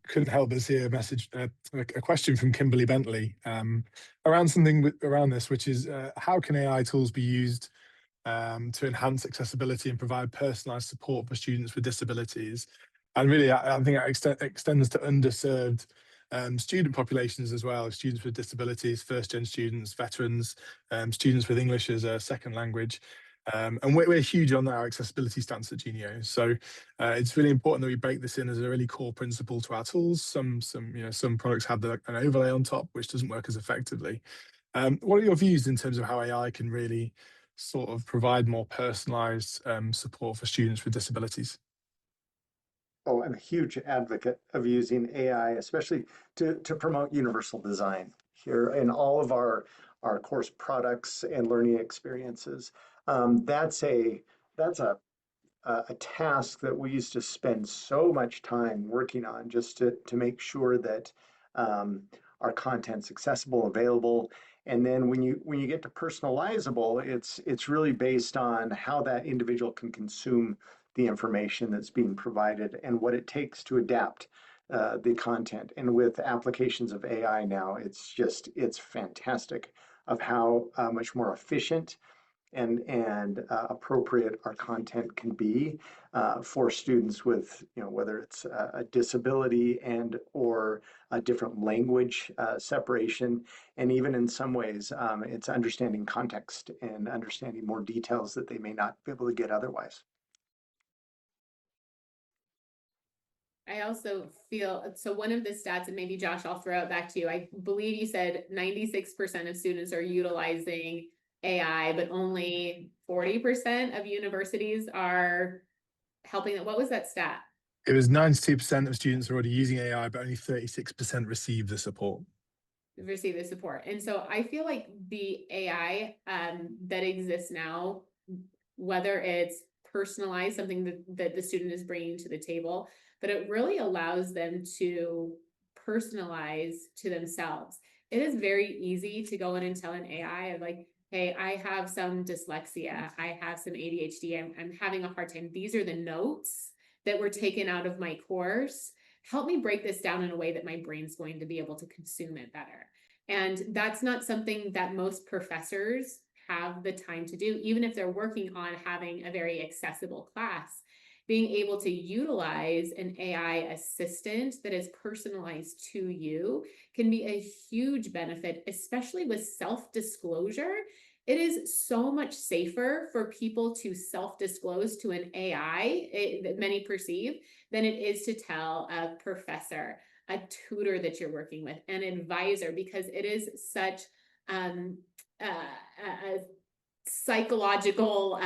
couldn't help but see a message, a question from Kimberly Bentley around around this, which is how can AI tools be used to enhance accessibility and provide personalised support for students with disabilities? And really, I think that extends to underserved student populations as well, students with disabilities, first-gen students, veterans, students with English as a second language. And we're huge on our accessibility stance at Genio. So it's really important that we bake this in as a really core principle to our tools. Some products have an overlay on top, which doesn't work as effectively. What are your views in terms of how AI can really sort of provide more personalized support for students with disabilities? Oh, I'm a huge advocate of using AI, especially to promote universal design here in all of our course products and learning experiences. That's a task that we used to spend so much time working on just to make sure that our content's accessible, available. And then when you get to personalizable, it's really based on how that individual can consume the information that's being provided and what it takes to adapt the content. And with applications of AI now, it's fantastic of how much more efficient and appropriate our content can be for students with, whether it's a disability and or a different language separation, and even in some ways it's understanding context and understanding more details that they may not be able to get otherwise. I also feel, so one of the stats, and maybe Josh, I'll throw it back to you. I believe you said 96% of students are utilizing AI, but only 40% of universities are helping them. What was that stat? It was 92% of students are already using AI, but only 36% receive the support. Receive the support. And so I feel like the AI that exists now, whether it's personalized, something that the student is bringing to the table, but it really allows them to personalize to themselves. It is very easy to go in and tell an AI, like, hey, I have some dyslexia, I have some ADHD, I'm having a hard time. These are the notes that were taken out of my course. Help me break this down in a way that my brain's going to be able to consume it better. And that's not something that most professors have the time to do, even if they're working on having a very accessible class. Being able to utilize an AI assistant that is personalized to you can be a huge benefit, especially with self-disclosure. It is so much safer for people to self-disclose to an AI that many perceive than it is to tell a professor, a tutor that you're working with, an advisor, because it is such a psychological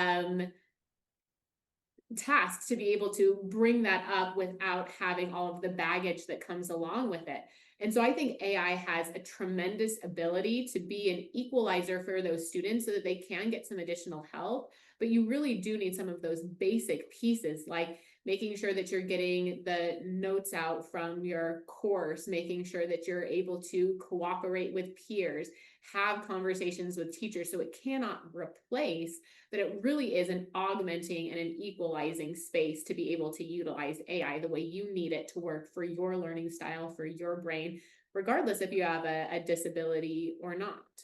task to be able to bring that up without having all of the baggage that comes along with it. And so I think AI has a tremendous ability to be an equalizer for those students so that they can get some additional help. But you really do need some of those basic pieces, like making sure that you're getting the notes out from your course, making sure that you're able to cooperate with peers, have conversations with teachers. So it cannot replace, but it really is an augmenting and an equalizing space to be able to utilize AI the way you need it to work for your learning style, for your brain, regardless if you have a disability or not.